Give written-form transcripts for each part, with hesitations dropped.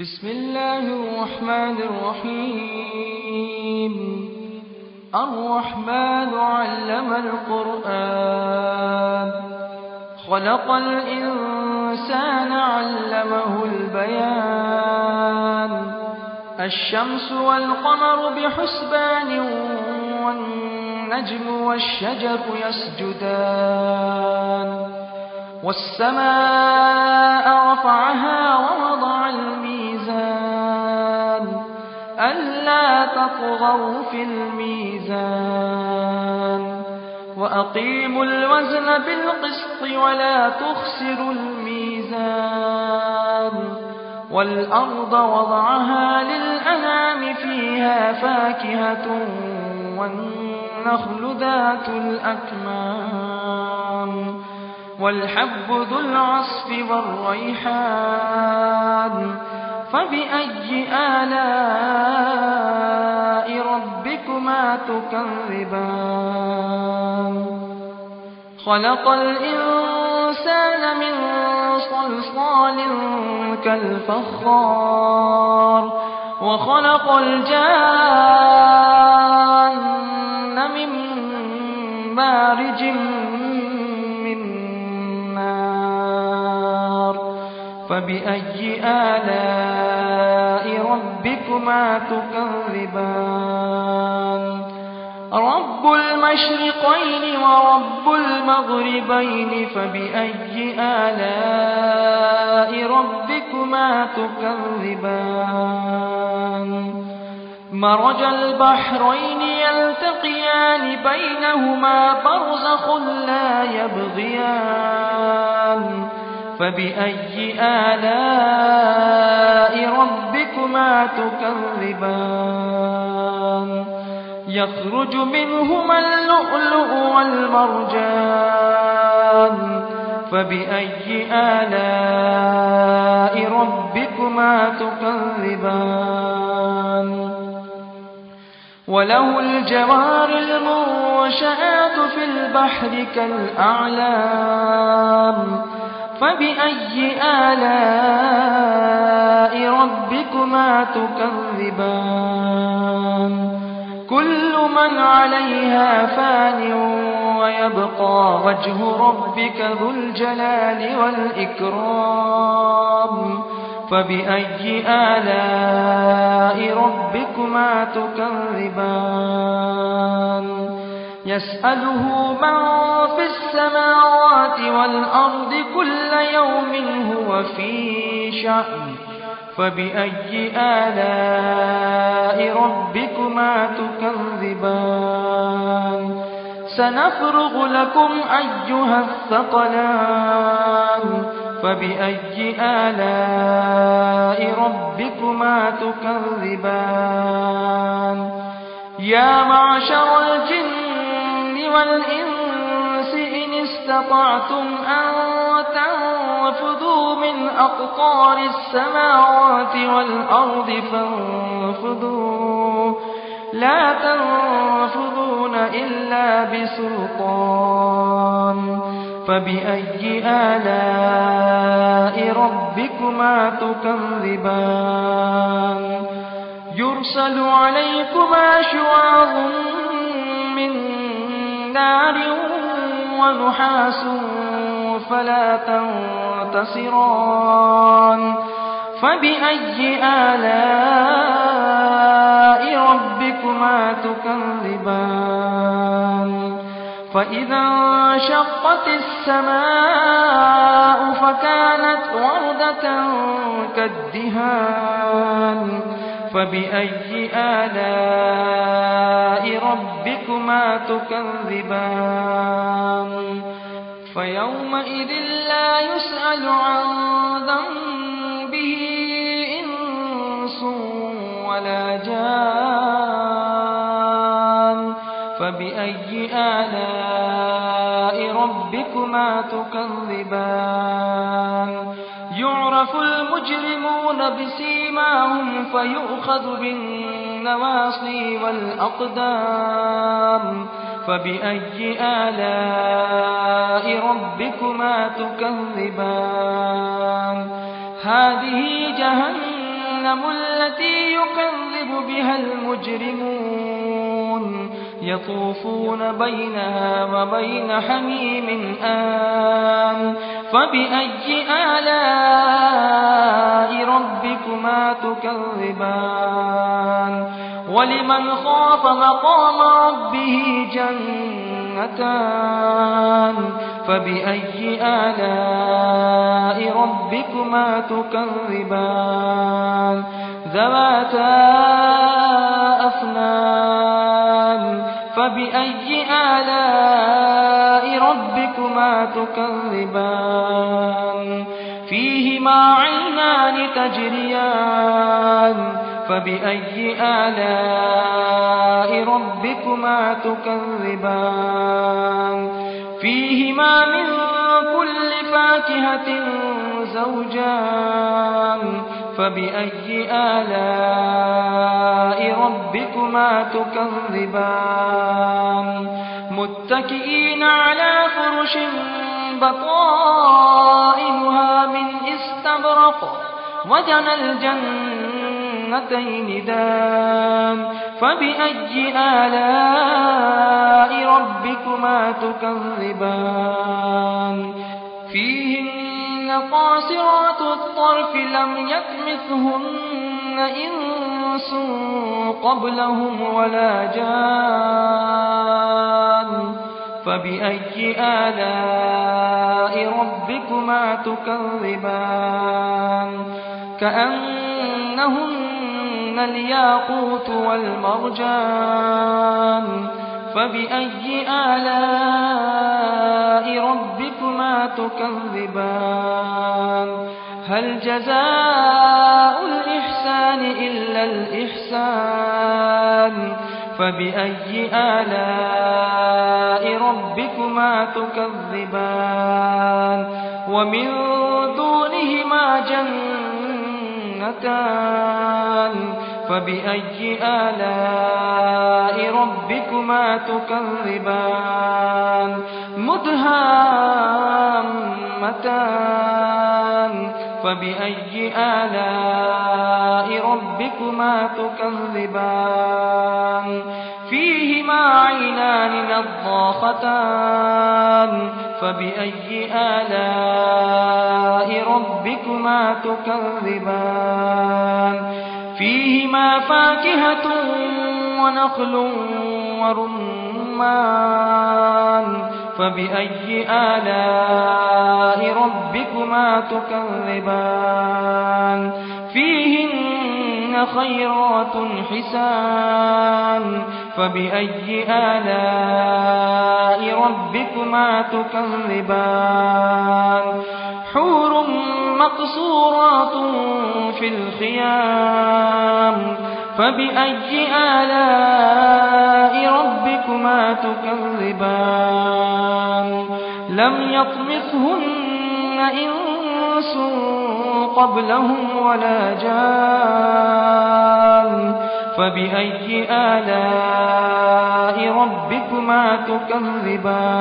بسم الله الرحمن الرحيم. الرحمن علم القرآن، خلق الإنسان علمه البيان. الشمس والقمر بحسبان، والنجم والشجر يسجدان. والسماء رفعها ووضع الميزان، ألا تطغوا في الميزان. وأقيموا الوزن بالقسط ولا تخسروا الميزان. والأرض وضعها للأنام، فيها فاكهة والنخل ذات الأكمام، والحب ذو العصف والريحان. فبأي آلاء ربكما تكذبان؟ خلق الإنسان من صلصال كالفخار، وخلق الجان من مارج من نار. فبأي آلاء ربكما تكذبان؟ رب المشرقين ورب المغربين، فبأي آلاء ربكما تكذبان؟ مرج البحرين يلتقيان، بينهما برزخ لا يبغيان. فبأي آلاء ربكما تكذبان؟ يخرج منهما اللؤلؤ والمرجان. فبأي آلاء ربكما تكذبان؟ وله الجوار المنشآت في البحر كالأعلام. فبأي آلاء ربكما تكذبان؟ كل من عليها فان، ويبقى وجه ربك ذو الجلال والإكرام. فبأي آلاء ربكما تكذبان؟ يسأله من في السماوات والأرض، كل يوم هو في شأن. فبأي آلاء ربكما تكذبان؟ سنفرغ لكم أيها الثقلان. فبأي آلاء ربكما تكذبان؟ يا معشر الجن والإنس، إن استطعتم أن تنفذوا من أقطار السماوات والأرض فانفذوا، لا تنفذون إلا بسلطان. فبأي آلاء ربكما تكذبان؟ يرسل عليكما شواظ من نار ونحاس فلا تنتصران. فبأي آلاء ربكما تكذبان؟ فإذا انشقت السماء فكانت وردة كالدهان. فبأي آلاء ربكما تكذبان؟ فيومئذ لا يسأل عن ذنبه إنس ولا جان. فبأي آلاء ربكما تكذبان؟ يعرف المجرمون بسيماهم، فيؤخذ بالنواصي والأقدام. فبأي آلاء ربكما تكذبان؟ هذه جهنم التي يكذب بها المجرمون يطوفون بينها وبين حميم آن فبأي آلاء ربكما تكذبان ولمن خاف مقام ربه جنتان فبأي آلاء ربكما تكذبان ذواتا أفنان فبأي آلاء ربكما تكذبان فيهما عينان تجريان فبأي آلاء ربكما تكذبان فيهما من كل فاكهة زوجان فبأي آلاء ربكما تكذبان متكئين على فرش بطائنها من استبرق وجنى الجنتين دان فبأي آلاء ربكما تكذبان فيهن قاصرات الطرف لم يطمثهن إنس قبلهم ولا جان فبأي آلاء ربكما تكذبان كأنهن الياقوت والمرجان فبأي آلاء ربكما تكذبان هل جزاء الإحسان إلا الإحسان فبأي آلاء ربكما تكذبان ومن دونهما جنتان فبأي آلاء ربكما تكذبان مدهامتان فبأي آلاء ربكما تكذبان فيهما عينان نضاختان فبأي آلاء ربكما تكذبان فيهما فاكهة ونخل ورمان فبأي آلاء ربكما تكذبان فيهن خيرات حسان فبأي آلاء ربكما تكذبان حور مقصورات في الخيام فبأي آلاء ربكما تكذبان لم يطمثهن إنس قبلهم ولا جان فبأي آلاء ربكما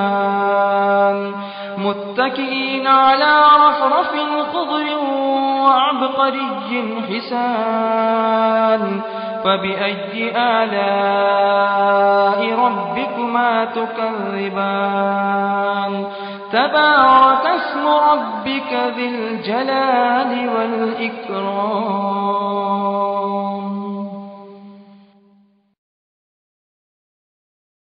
تكذبان متكئين على رفرف خضر وعبقري حسان فبأي آلاء ربكما تكذبان تبارك اسم ربك ذي الجلال والإكرام